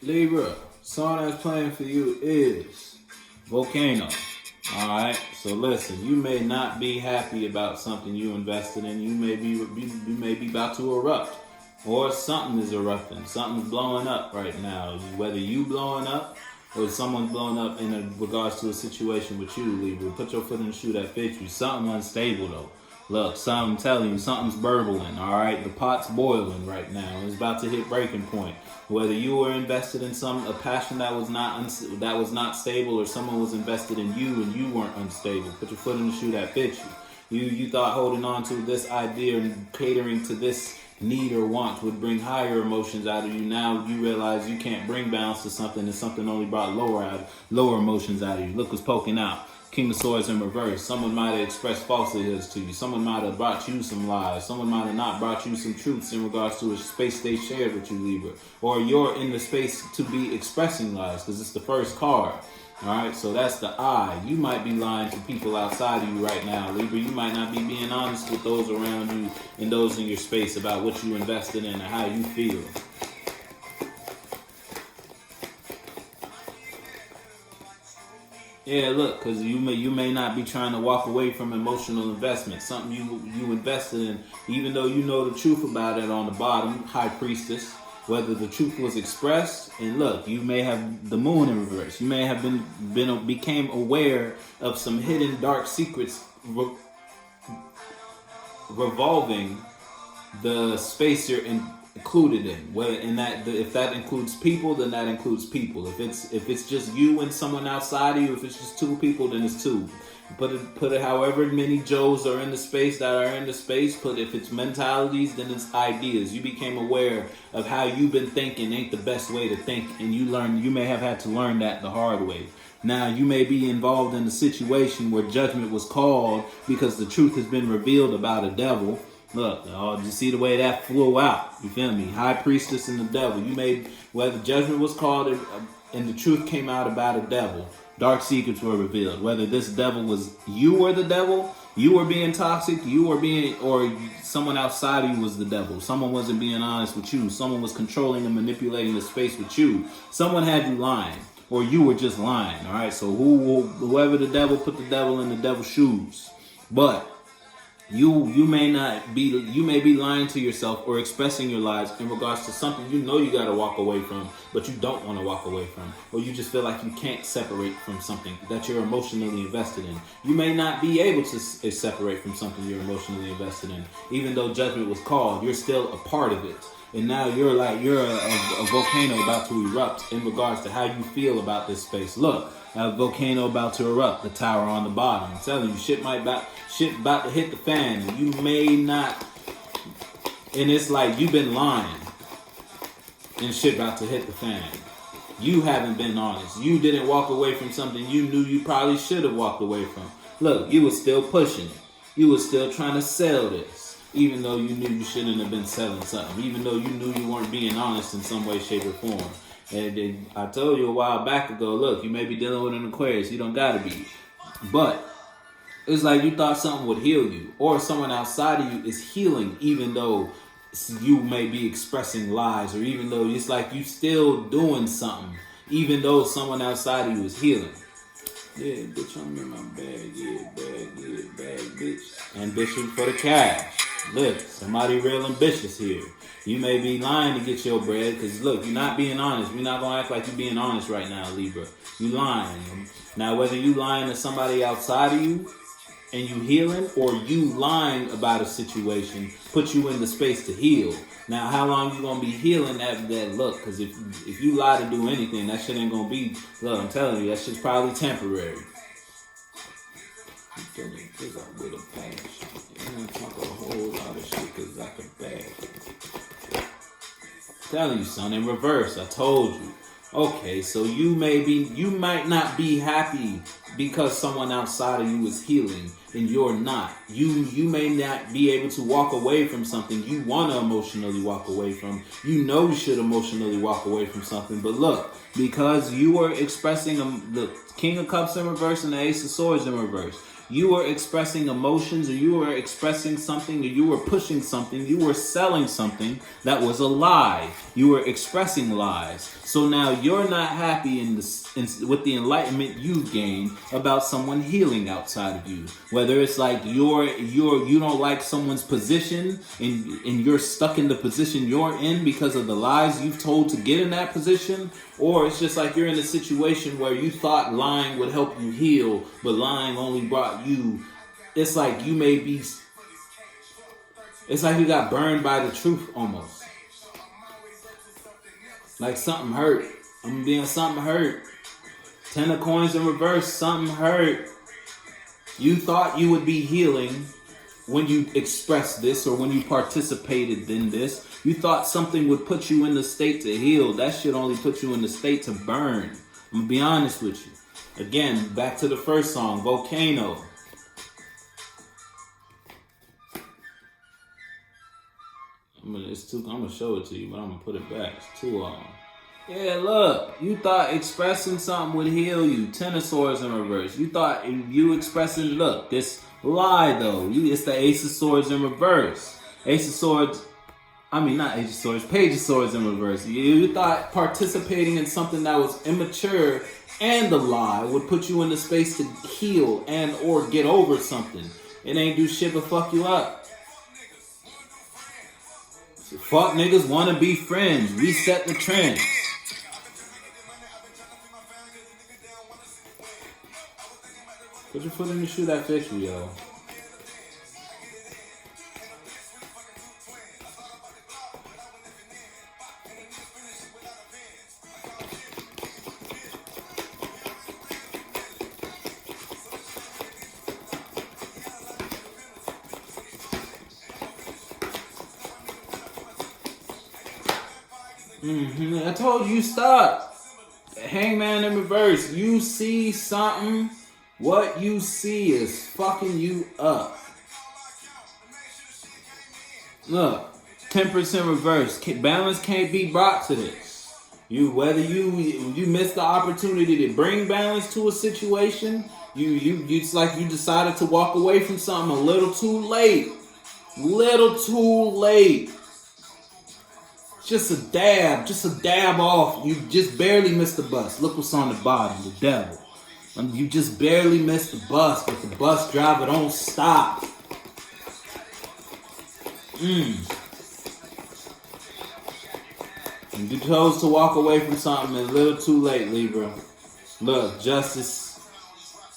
Libra, song that's playing for you is Volcano. Alright, so listen, you may not be happy about something you invested in. You may be about to erupt. Or something is erupting. Something's blowing up right now. Whether you blowing up or someone's blowing up in regards to a situation with you, Libra. Put your foot in the shoe that fits you. Something unstable though. Look, I'm telling you, something's burbling, all right? The pot's boiling right now. It's about to hit breaking point. Whether you were invested in a passion that was not stable, or someone was invested in you and you weren't unstable, put your foot in the shoe that fits you. You thought holding on to this idea and catering to this need or want would bring higher emotions out of you. Now you realize you can't bring balance to something, and something only brought lower emotions out of you. Look what's poking out. King of Swords in reverse. Someone might have expressed falsehoods to you. Someone might have brought you some lies. Someone might have not brought you some truths in regards to a space they shared with you, Libra. Or you're in the space to be expressing lies, because it's the first card. Alright, so that's the I. You might be lying to people outside of you right now, Libra. You might not be being honest with those around you and those in your space about what you invested in and how you feel. Yeah, look, because you may not be trying to walk away from emotional investment, something you invested in, even though you know the truth about it on the bottom, High Priestess, whether the truth was expressed. And look, you may have the Moon in reverse. You may have became aware of some hidden dark secrets revolving the space you're included in. If that includes people, then that includes people. If it's just you and someone outside of you, if it's just two people, then it's two. Put it however many Joes are in the space that are in the space. If it's mentalities, then it's ideas. You became aware of how you've been thinking ain't the best way to think, and you may have had to learn that the hard way. Now, you may be involved in a situation where judgment was called because the truth has been revealed about a devil. Look, you see the way that flew out. You feel me? High Priestess and the devil. Whether judgment was called and the truth came out about a devil, dark secrets were revealed. Whether this devil was you or the devil, you were being toxic, or someone outside of you was the devil. Someone wasn't being honest with you. Someone was controlling and manipulating the space with you. Someone had you lying, or you were just lying. All right. So whoever the devil, put the devil in the devil's shoes. But you may be lying to yourself or expressing your lies in regards to something you know you got to walk away from, but you don't want to walk away from, or you just feel like you can't separate from something that you're emotionally invested in. You may not be able to separate from something you're emotionally invested in. Even though judgment was called, you're still a part of it. And now you're a volcano about to erupt in regards to how you feel about this space. Look, a volcano about to erupt, the tower on the bottom. I'm telling you, shit about to hit the fan. You may not, and it's like you've been lying and shit about to hit the fan. You haven't been honest. You didn't walk away from something you knew you probably should have walked away from. Look, you were still pushing it. You were still trying to sell this, even though you knew you shouldn't have been selling something, even though you knew you weren't being honest in some way, shape, or form. And I told you a while back ago, look, you may be dealing with an Aquarius. You don't got to be. But it's like you thought something would heal you, or someone outside of you is healing, even though you may be expressing lies, or even though it's like you still doing something, even though someone outside of you is healing. Yeah, bitch, I'm in my bag, bag, bitch. Ambition for the cash. Look, somebody real ambitious here. You may be lying to get your bread, because look, you're not being honest. We're not going to act like you're being honest right now, Libra. You lying. Now, whether you lying to somebody outside of you and you healing, or you lying about a situation, put you in the space to heal. Now, how long you going to be healing after that? Look, because if you lie to do anything, that shit ain't going to be, look, I'm telling you, that shit's probably temporary. I'm feeling because I'm with a passion. I'm going to talk a whole lot of shit because I can bag. Telling you, son, in reverse. I told you. Okay, so you might not be happy because someone outside of you is healing and you're not. You may not be able to walk away from something you want to emotionally walk away from. You know you should emotionally walk away from something, but look, because you are expressing the King of Cups in reverse and the Ace of Swords in reverse, you were expressing emotions, or you were expressing something, or you were pushing something, you were selling something that was a lie. You were expressing lies. So now you're not happy with the enlightenment you've gained about someone healing outside of you. Whether it's like you don't like someone's position and you're stuck in the position you're in because of the lies you've told to get in that position, or it's just like you're in a situation where you thought lying would help you heal, but lying only brought you. It's like you may be. It's like you got burned by the truth almost. Like something hurt. I'm being something hurt. 10 of coins in reverse, something hurt. You thought you would be healing when you expressed this or when you participated in this. You thought something would put you in the state to heal. That shit only put you in the state to burn. I'm gonna be honest with you. Again, back to the first song, Volcano. I'm gonna show it to you, but I'm gonna put it back. It's too long. Yeah, look, you thought expressing something would heal you. 10 of Swords in reverse. You thought you expressing, look, this lie though. It's the Ace of Swords in reverse. Ace of Swords, not Ace of Swords, Page of Swords in reverse. You thought participating in something that was immature and a lie would put you in the space to heal and or get over something. It ain't do shit but fuck you up. So fuck niggas wanna be friends. Reset the trend. Put your foot in the shoe that fits you, yo. I told you stop. Hangman in reverse. You see something. What you see is fucking you up. Look, temperance in reverse. Balance can't be brought to this. Whether you missed the opportunity to bring balance to a situation, it's like you decided to walk away from something a little too late. Little too late. Just a dab off. You just barely missed the bus. Look what's on the bottom, the devil. You just barely missed the bus, but the bus driver don't stop. You chose to walk away from something a little too late, Libra. Look, justice.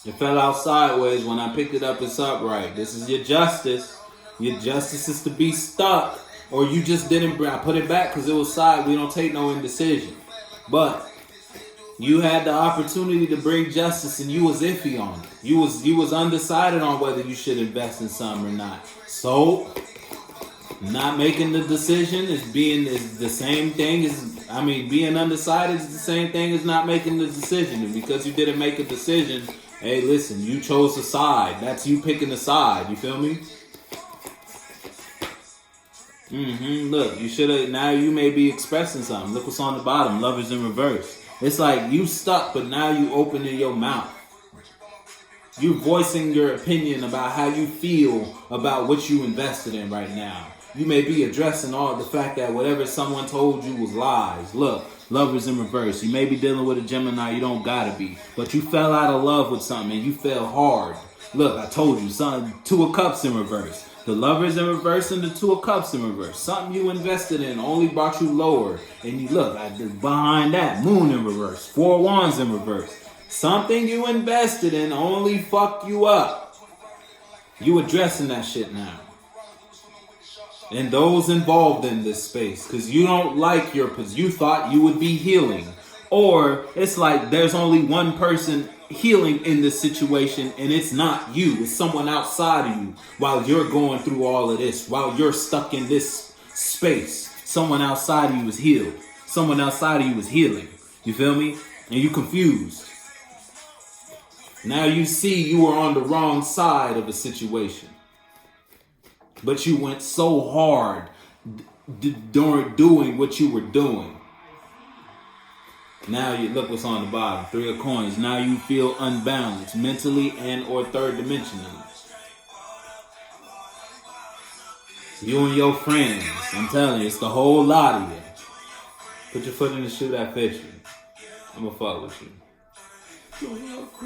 It fell out sideways. When I picked it up, it's upright. This is your justice. Your justice is to be stuck. Or you just didn't. I put it back because it was side. We don't take no indecision. But you had the opportunity to bring justice and you was iffy on it. You was undecided on whether you should invest in something or not. So not making the decision is the same thing as being undecided is the same thing as not making the decision. And because you didn't make a decision, hey, listen, you chose a side. That's you picking a side. You feel me? Look, you should have. Now you may be expressing something. Look what's on the bottom. Lovers in reverse. It's like you stuck, but now you opening your mouth. You voicing your opinion about how you feel about what you invested in right now. You may be addressing all the fact that whatever someone told you was lies. Look, lovers in reverse. You may be dealing with a Gemini. You don't gotta be, but you fell out of love with something and you fell hard. Look, I told you, son. 2 of Cups in reverse. The Lovers in reverse and the 2 of Cups in reverse. Something you invested in only brought you lower. And you look, behind that, Moon in reverse. 4 Wands in reverse. Something you invested in only fucked you up. You addressing that shit now. And those involved in this space. Because you don't like you thought you would be healing. Or it's like there's only one person healing in this situation and it's not you. It's someone outside of you while you're going through all of this. While you're stuck in this space. Someone outside of you is healed. Someone outside of you is healing. You feel me? And you confused. Now you see you were on the wrong side of the situation. But you went so hard during doing what you were doing. Now you look what's on the bottom. 3 of coins. Now you feel unbalanced mentally and or third dimensionally. You and your friends. I'm telling you, it's the whole lot of you. Put your foot in the shoe that fits you. I'm gonna fuck with you.